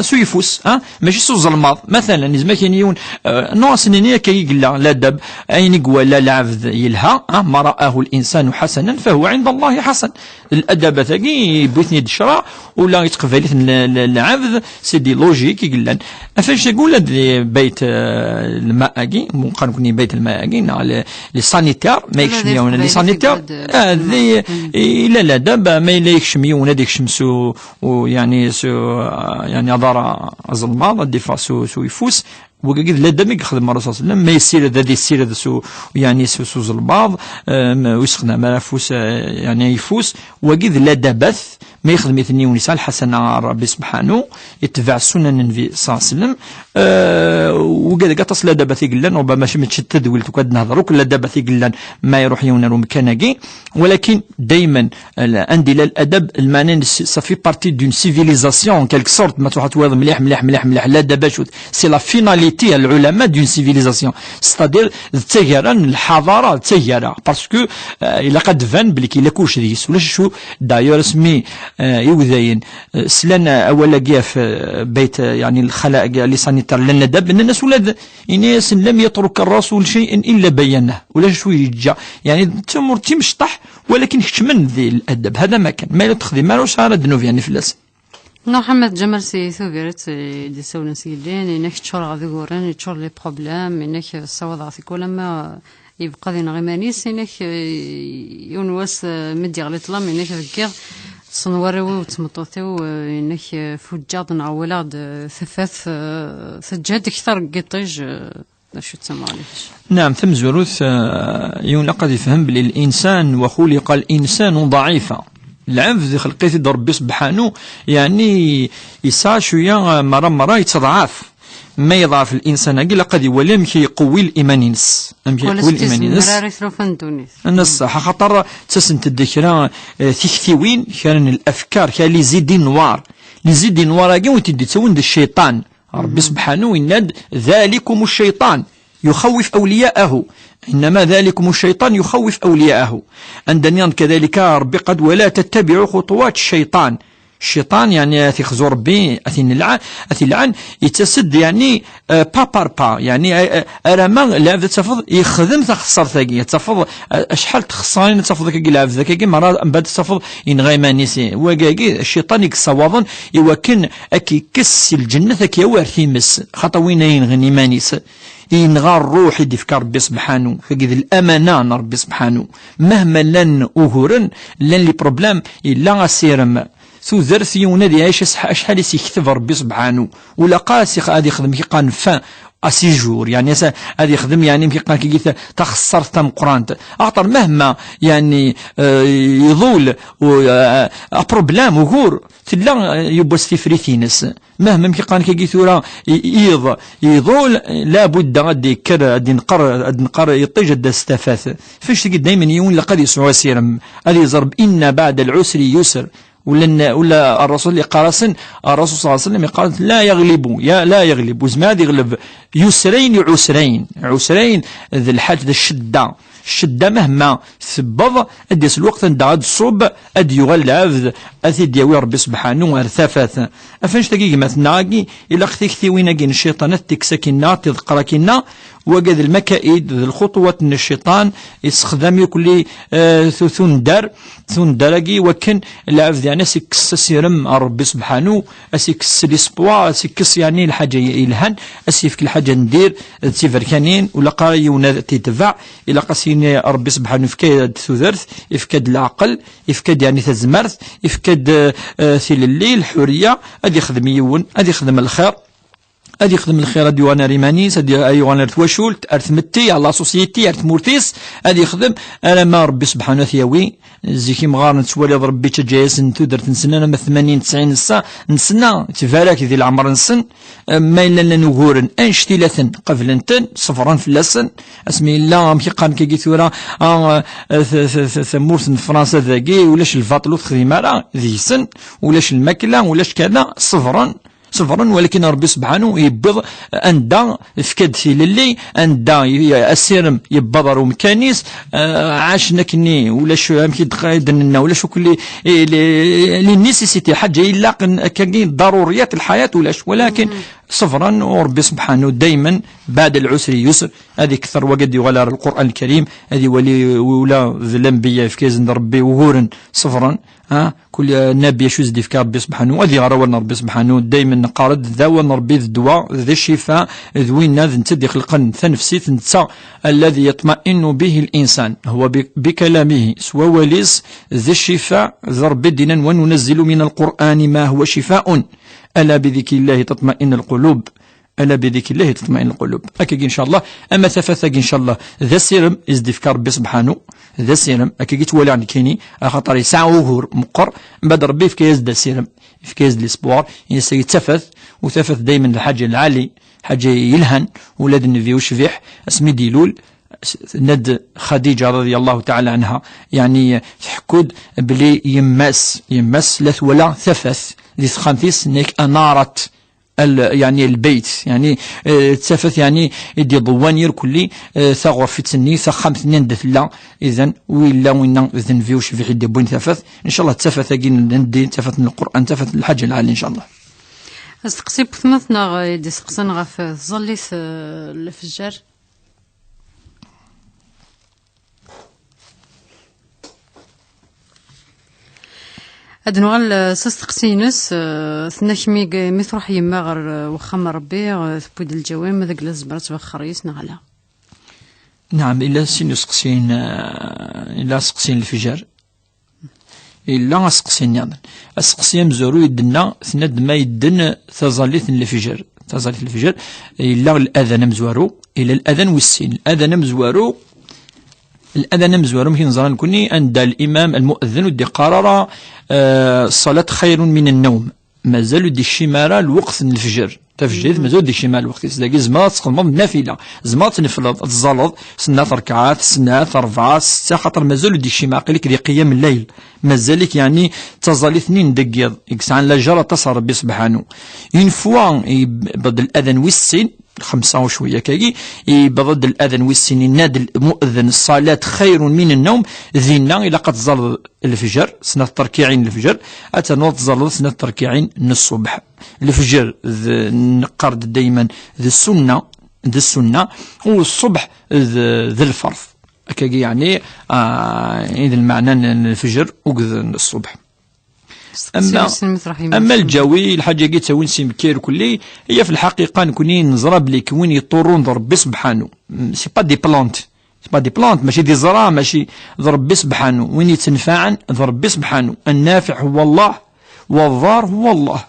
سويفوس ماشي سو ظلماض مثلا نزما كاين نوع سنينيه كيقول الادب اين ولا العبد يلها ما راه الانسان حسنا فهو عند الله حسن الادب ثقي بوثني الشرع ولا يتقبل العبد سيدي لوجيك يقول فاش يقول بيت الماء كي ممكن يكون بيت الماء كي لي سانيتير ما يكشميون لي سانيتير هذه الى الادب ما يكشميون هذيك شمسو ويعني يعني أضار الظلمات الدفاع سو يفوس وقيد لا دم يخدم الرسول صلى الله عليه وسلم ما يسير هذه السيره سو يعني سو البعض ويسخنا ما فوس يعني يفوس وقيد لا دبث ما يخدم اثنين ونساء الحسن ربي سبحانه يتبع سنن النبي صلى الله عليه وسلم وقال تصل دبث يقلن ربما ماشي تدويل تقعد نهضروا كل دبث يقلن ما يروح يونر مكانكي ولكن دائما عندي الادب المعنى صافي بارتي دون سيفيليزاسيون كالك سورت ما تروح توض مليح مليح مليح مليح لا دابا سي لا فيناليتي العلماء دون سيفيليزاسيون ستادير التجاره الحضاره التجاره باسكو الا قد فان بلي كي لا كلشي ديس ولا شو دايور اسمي يوذاين سلان اولا كيا في بيت يعني الخلاء لي سانيتار لنا داب ان الناس ولاد اناس لم يترك الرسول شيئا الا بينه ولا شو يجا يعني تمر تمشطح ولكن من ذي الادب هذا ما كان ما تخدم ما شهر دنوف يعني في اللسان محمد جمال سي ثوبيرت دي سولن سيدين انك تشور غادي غورن تشور لي بروبليم انك الصواد عطيك ولا ما يبقى ذي نغمانيس إنك يونواس مدي غلط لام إنك فكير صنوارو وتمطوثو إنك فوجاد نعولاد ثلاث سجاد أكثر قطيج شو تسمى عليش. نعم ثم زوروث يون لقد يفهم بلي الإنسان وخلق الإنسان ضعيفا. العنف ذي خلقيت ربي سبحانه يعني يسعى شوية مرة يتضعف. ما يضعف الإنسان قال قد يولي مكي يقوي الإيمان ينس يقوي الإيمان ينس النص خاطر تسنت الذكرى تكثيوين كان الأفكار كان اللي يزيد نوار كي وتدي تسوند الشيطان ربي سبحانه يناد ذلكم الشيطان يخوف أولياءه إنما ذلكم الشيطان يخوف أولياءه عندنا كذلك ربي قد ولا تتبعوا خطوات الشيطان يعني أثي خزور بي أثي لعن يتسد يعني با يعني أراما لعب تفض يخدم تخسر ثقي تفض أشحال تخسرين تفض كي لعب ذاك مرة بعد تفض ينغيمانيسي وجاجي الشيطان يكسواضن يوكن أكي كس الجنة كي وارثيمس خطوين ينغني مانيس ينغى الروح يدفكر ربي سبحانه فقد الأمانة ربي سبحانه مهما لن أهورن لن لي بروبلام إلا سيرم ثو ذرث يونادي عايش شحال يكتب ربي سبحانه ولا قاسي غادي يخدم كي قان فان اسيجور يعني غادي يخدم يعني كي قان كي تخسر تم قران اعطر مهما يعني يضول بروبلام وغور تلا يبوس في فريثينس مهما كي قان كي ثورا يضول لابد غادي يكر غادي نقر يطيج دا استفاث فاش تلقى دائما يون لقد يسعوا سيرم غادي يضرب ان بعد العسر يسر ولا الرسول اللي قارسن الرسول صلى الله عليه وسلم قال لا يغلب وزماد يغلب يسرين عسرين ذي الحاج ذي الشدة مهما ثبض اديس الوقت عند غاد الصوب اد يغلب اثي دياوي ربي سبحانه ارثافات افنش تقيق مثلا الى اختي وين كاين الشيطانات تكسكنا تذكركنا وقد المكائد الخطوة من الشيطان يستخدم كل ثون درجي وكن العبد يعني سيكس سيرم ربي سبحانه اسيكس ليسبوا اسيكس يعني الحاجة يلهن اسيفك الحاجة ندير تيفر كانين ولا قايونا تتبع الى قاسين ربي سبحانه يفكاد ثوذرث يفكاد العقل يفكاد يعني تزمرث يفكاد ثيل الليل حرية ادي يخدم يون ادي يخدم الخير ادي يخدم الخير ادي وانا ريمانيس ادي وانا تواشولت ارثمتي على سوسيتي ارثمورتيس ادي يخدم انا ما ربي سبحانه ثياوي زيكي مغار نتسوالي ربي تجايس نتو درت نسنى انا 80 90 سنه نسنى تفالاك ذي العمر نسن ما الا لنا نغورن انشتي لثن قفلنتن صفرا فلاسن اسمي الله مكي قام كي ثورا ثمورث فرنسا ذاكي ولاش الفاطلو تخديم راه ذي سن ولاش الماكله ولاش كذا صفرا ولكن ربي سبحانه يبض أندا فكاد في للي أندا السيرم يبضر ومكانيس عاشنا كني ولا شو أمكي دقايدنا ولا شو كل للنيسيتي حاجة إلا كاين ضروريات الحياة ولا شو ولكن صفرا وربي سبحانه دائما بعد العسر يسر هذه كثر وقد يغلى القرآن الكريم هذه ولا الأنبياء في كيزن ربي وغورن صفرا كل نبي يشوز ديفك ربي سبحانه هذه غراونا ربي سبحانه دائما نقارد ذاون ربي الدواء ذي الشفاء ذوين ذي نتدي خلقا ثنفسي ثنتسا الذي يطمئن به الإنسان هو بكلامه سوى وليس ذي الشفاء ذي ربي دينا وننزل من القرآن ما هو شفاء ألا بذكر الله تطمئن القلوب أكيد إن شاء الله أما ثفثك إن شاء الله ذا السيرم إزدفكار ربي سبحانه ذا السيرم أكيد تولي عن كيني خاطر يسعى وهور مقر بعد ربي في كيز ذا السيرم في كيز الإسبوار يتثفث وثفث دايما الحاجة العالي حاجة يلهن ولاد النبي وشفيح اسمي ديلول ند خديجة رضي الله تعالى عنها يعني تحكد بلي يمس لث ولا ثفث ذي خمثيس نيك أنارت يعني البيت يعني تسافث يعني يدي ضوانير كلي ثغر في تسني ثخم ثنين دثلا اذا ولا وين اذن فيوش في حد بوين ثفث ان شاء الله تسافث اجين ندي تسافث من القران تسافث الحاجه العاليه ان شاء الله استقسي بثمثنا يدي سقسن غف ظليث الفجار أدنوال سستقسينس ثناكمي ميثروح يما غير وخام ربي ثبود الجوام ذاك لازبرت بخريس نغلا نعم إلا سقسين الفجر إلا سقسين يعني السقسية مزورو يدنا ثند ما يدن تظليث الفجر إلا الأذان مزورو إلا الأذان والسين الأذان مزورو ممكن نظران كوني عند الإمام المؤذن ودي قرر الصلاة خير من النوم مازال دي الشمارة الوقت الفجر تفجير مازال دي الشمال الوقت تلاقي زمات تقوم نافلة زمات تنفل تزلط سنة ركعات سنة 4 6 خاطر مازال دي الشمال قالك دي قيام الليل مازالك يعني تظل 2 دقيقة يكسعن لا جرى تصر ربي سبحانه اون فوا بدل الأذان والسين 5 وشوية كاكي بضد الأذان والسين ينادي المؤذن الصلاة خير من النوم ذينا إلا قد ظل الفجر سنة تركيعين الفجر أتنوض ظل سنة تركيعين الصبح الفجر نقرد دايما ذي السنة والصبح ذي الفرض كاكي يعني إذا المعنى الفجر وقذ الصبح. أما الجوي الحاجة جيت تسوي نسيمكير كلي هي في الحقيقة نكوني نزرى بلي كوين يطورون ربي سبحانه سي با دي بلانت ماشي دي زرا ماشي ربي سبحانه وين يتنفعن ربي سبحانه النافع هو الله والضار هو الله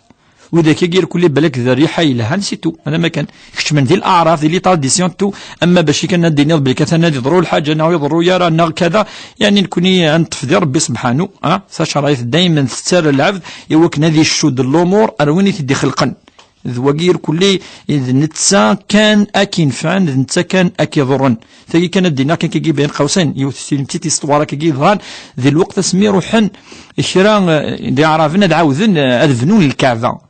وإذا كيجير كل بالك ذا ريحة إلها نسيتو أنا ما كان كنت من ذي الأعراف ذي تراديسيون تو أما باش كان ندي نض بلي كثنا يضروا الحاجة أنه يضروا يرى أنه كذا يعني نكوني نتفدي ربي سبحانه ساشرايث دايما تستار العبد يوك نادي الشود الأمور أرويني تدي خلقا ذوقير كلي إذا نتسا كان أكي نفعن إذا نتسا كان أكي ضرن ثقي كان الدينا كان كيجي بين قوسين يوتي استوارا كيجي ظهر ذي الوقت اسمي روحن الشراء دي عرفنا دعوذن أذفنون الكعبة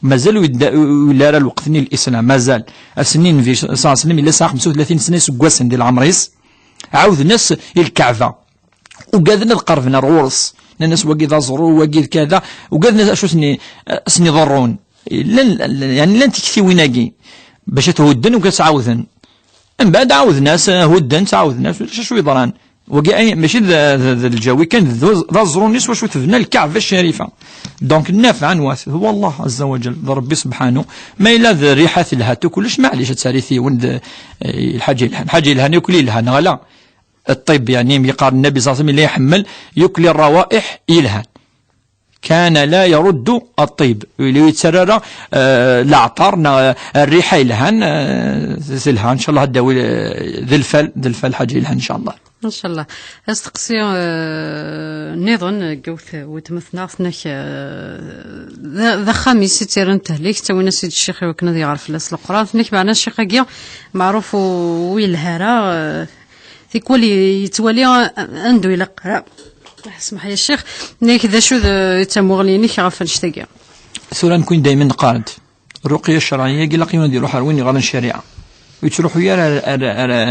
مازالوا يدار الوقت الإسلام مازال السنين في صار سنين إلا ساعة 35 سنة سكواسن ديال العمريس عاود الناس الكعبة وقادنا القرفنا الرورس الناس وقيد زرو وقيد كذا وقادنا شو سني ضرون يعني لن تكفي ويناقي باش تهدن وكتعاوذن من بعد عاود الناس هدن تعاود الناس شو يضران وقع ماشي ذا الجوي كان ذا زرونيس واش تبنى الكعبة الشريفة دونك النافع نواث هو الله عز وجل ربي سبحانه ما إلا ذا ريحة الهاتو كلش معليش تساريثي وند الحاجة الهاني يكلي الهان لا الطيب يعني يقال النبي صلى الله عليه وسلم اللي يحمل يكلي الروائح يلهان كان لا يرد الطيب اللي يتسرر العطر الريحة يلهان زلها إن شاء الله الدواء ذي الفال حاجة يلهان إن شاء الله ان شاء الله استقصي نظن قوت وتمثنا ثناك ذا خامس تيرن تهليك توينا سيد الشيخ وكنا يعرف لاس القران ثناك معنا الشيخ كيا معروف ويلهرا في كل يتولي عنده يلقى اسمح يا الشيخ نيك ذا شو تمغليني خاف نشتاق ثورا نكون دائما نقارد الرقيه الشرعيه قال لك يديروا حروين غير الشريعه يتروحوا يرى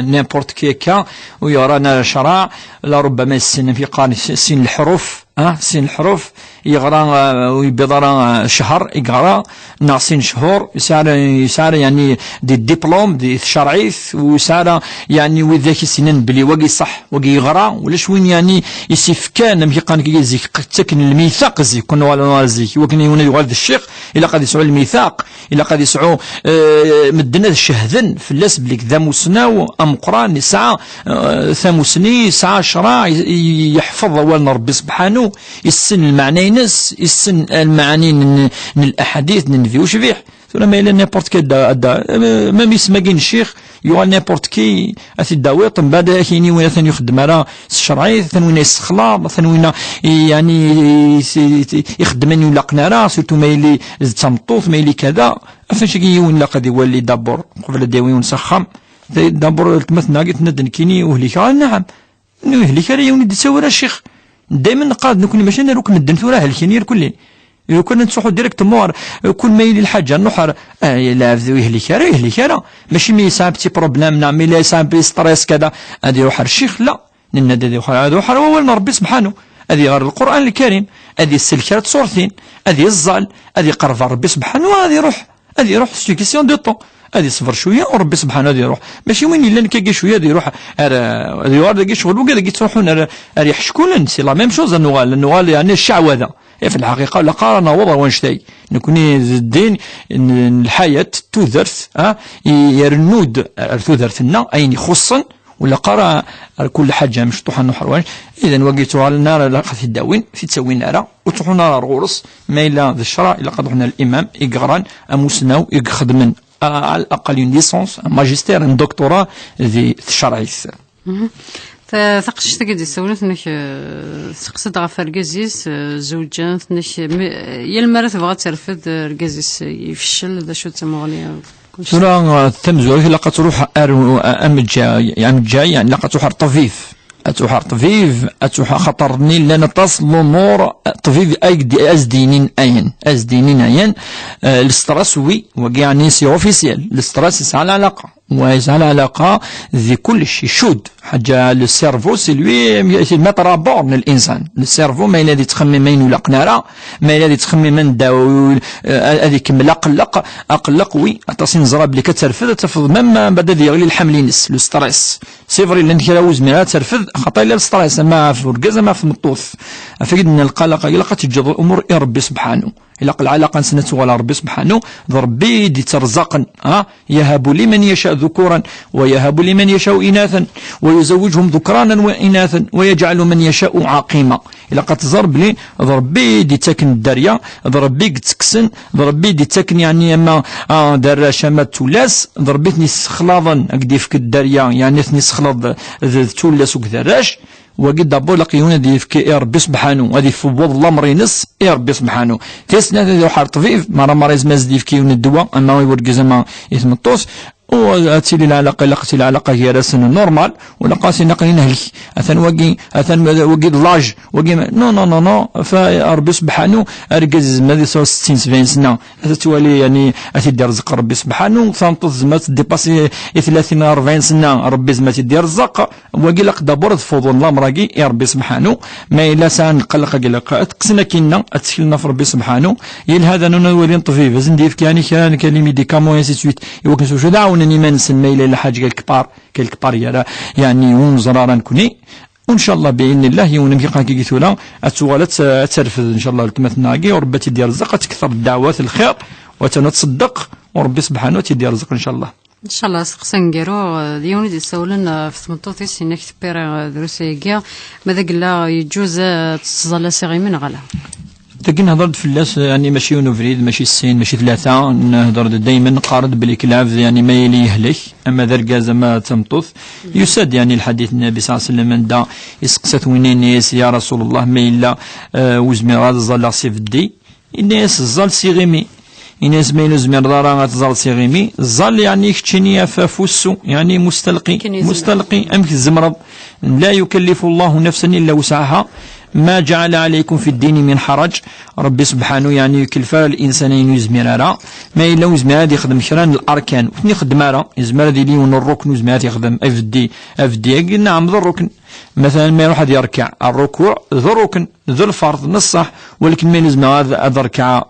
نيمبورت كيكا ويرانا شرع لربما السن في قارن سن الحروف سن الحروف يغرى ويبضر شهر يقرا ناقصين شهور يسار يعني دي ديبلوم دي شرعيث ويسار يعني وذاك السنن بلي واقي صح واقي يغرى ولاش وين يعني يسيف كان مي قان كي زيك تكن الميثاق زيك كنا ولا زيك وكان يولي يغالد الشيخ الا قد يسعوا الميثاق الا قد يسعوا مدنا الشهدن في اللاس بليك ذا مسناو ام قران ساعه ثمسني ساعه شرع يحفظ والنا ربي سبحانه السن المعني نس السن المعاني من الاحاديث ننفي وشبيح ثم ما الى نيبورت كي ما يسمى الشيخ يوال نيبورت كي اثي الداويط من بعد كايني وين ثاني يخدم على الشرعي ثاني وين يستخلاط ثاني وين يعني يخدم ولا قناره سورتو ما يلي تمطوط ما يلي كذا فاش كيون لا قد يولي دابور قبل داوي ونسخم دابور تمثنا قلت ندن كيني وهليك نعم وهليك يوني تساوي الشيخ دائما قاد نكون ماشي نروك ندن ثورة هالكينير كلي لو كنا نصحوا ديريكت مور كل ما يلي الحاجه النحر لا يهلي كرا ماشي مي ساب تي بروبليم نا مي لا ساب ستريس كذا هذه يروح الشيخ لا ننادي هذا يروح هو ربي سبحانه هذه غير القران الكريم هذه السلكات صورتين هذه الزال هذه قرب ربي سبحانه وهذه يروح سي كيسيون دو طون هذه صفر شويه وربي سبحانه هذه يروح ماشي وين الا كي شويه هذه يروح هذه يورد شغل وقال تروحون ريح شكون سي لا ميم شوز النوال يعني الشعوذه في الحقيقه لا قارنا وضع وانشتاي نكوني الدين الحياه تذرث يرنود تذرثنا اين خصا ولا قرا كل حاجة مشطوحة نحرواج إذا وقيتوا على النار لقت الداوين في تسوي نارا وتروحوا نار غورس ما إلا ذا الشرع إلا قد رحنا الإمام يقران أموسناو يخدمن على الأقل ليسونس ماجستير دكتوراه ذي الشرعي. ثقش تقدر تسولف انك تقصد غف ركازيس زوجان انك يا المرة تبغى ترفد ركازيس يفشل ذا شو تسموني ترى تمزوج لقد تروح ام الجاي يعني لقد تروح طفيف أتوحر طفيف أتوحر خطرني لأن تصل أمور طفيف أزدينين أين الاسترسوي وقعني سي أوفيسيال الاسترس على علاقة ويسأل علاقة ذي كل شيء شود حاجة السيرفو سلوي المتر بورن الإنسان السيرفو ما الذي تخمم من ولا قنارة ما الذي تخمم من داو هذيك من أقلق وي أتصين زراب اللي كترفض تفض مما بدأ يغلي الحملينس الستريس سيفري اللي انت كلاوز منها ترفض خطأ إلى الستريس ما في ورقزة ما في مطوث أفكد أن القلق يلقى تجد الأمور يا ربي سبحانه إلا العلاقة سنة ولا ربي سبحانه ربي دي ترزقا يهب لمن يشاء ذكورا ويهب لمن يشاء إناثا ويزوجهم ذكرانا وإناثا ويجعل من يشاء عقيما إلا قد ضرب لي ربي دي تكن الدريا ربي تكسن ربي دي تكن يعني أما دار شامات تولاس ضربتني سخلاضا أقدي فك الدريا يعني ثني سخلاض تولاس وكذراش وقد دابو لقيونا دي في ربي سبحانه هذه في وضع الامر ينص ربي سبحانه تيسنا ذو حار طفيف مريز مازدي في كيون الدواء اما يورق زعما يتمطوس واتيلي العلاقه لقتي العلاقه هي راسن نورمال ولا قاسي نقلين هلك اثن وقي لاج وقي نو فربي سبحانه اركز ماذا 60 70 سنه تولي يعني تدير رزق ربي سبحانه تنطز زعما ديباسي 30 40 سنه ربي زعما تدير رزق وقي لك دابور تفوضون الامراكي يا ربي سبحانه ما الا سان نقلق قلق تكسنا كينا تسكلنا في ربي سبحانه يل هذا نولي طفيف زنديف كان كان ميديكامون انسي سويت يوكن سو دعونا ما نسمي إلى حاجة كالكبار يعني ونزرارا كوني وإن شاء الله بإذن الله يوم نمشي كي قلت أتوالت ترفض إن شاء الله التمثناقي وربي تدي رزق تكثر الدعوات الخير وتنتصدق وربي سبحانه تدي رزق إن شاء الله. إن شاء الله سقسنجرو ديوني دي سولن في ثمنطوطيس إنك تبير دروسية ماذا قلا يجوز تصل سيغي من غلا. لكن هضرت في اللاس يعني ماشي ونفريد ماشي السين ماشي ثلاثة نهضر دايما قارد بالكلاف يعني ما يلي يهلك أما ذرقا زعما تمطوث يساد يعني الحديث النبي صلى الله عليه وسلم دا يسقسات وين الناس يا رسول الله ما إلا وزمي غاد الزال سيف الدي الناس الزال سيغيمي الناس ما يلزم دارا غتزال سيغيمي الزال يعني كتشيني ففوسو يعني مستلقي أمك الزمرض لا يكلف الله نفسا إلا وسعها ما جعل عليكم في الدين من حرج ربي سبحانه يعني يكلف الإنسانين يزمرارا ما إلا وزمرار يخدم شران الأركان وثني خدمارا يزمر ذي ليون الركن وزمرار يخدم أفدي نعم ذو الركن مثلا ما يروح يركع الركوع ذو الركن ذو الفرض نصح ولكن ما يلزم هذا ركع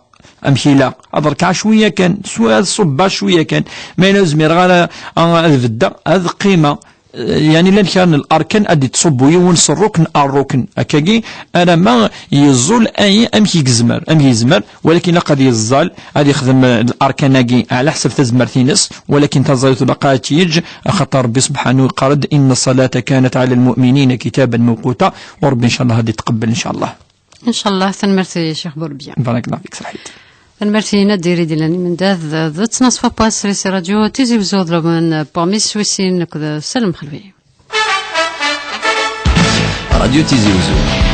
أمشي لا أذكر شوية كان سواء صبا شوية كان ما يلزم يرغى هذا هذا قيمة يعني لان كان الاركان ادي تصبو يونس الركن اكاكي انا ما يزول اي امشي يزمر ولكن قد يزال غادي يخدم الاركان على حسب تزمرتينس ولكن تزايد بقات يج خاطر ربي سبحانه قرد ان الصلاه كانت على المؤمنين كتابا موقوتا وربي ان شاء الله غادي تقبل ان شاء الله تنمرتي شيخ بوربيان بارك الله فيك صحيت المرتينا ديري ديالني من ذات تنصف باس ريسي راديو تيزي بزود من باميس سويسين كذا سلم خلفي راديو تيزي بزود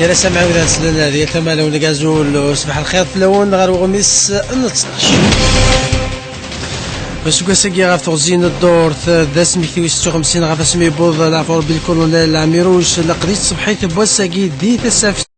زين سمعوا إذا سلنا هذه ثم لو نجازول صباح الخير في لون غير غميس 12 بس قاسي غاف تغزين الدور ذا سميثي 56 غاف سمي بوض العفور بالكولونيل عميروش لقريت صبحيت بوساقي دي تسافت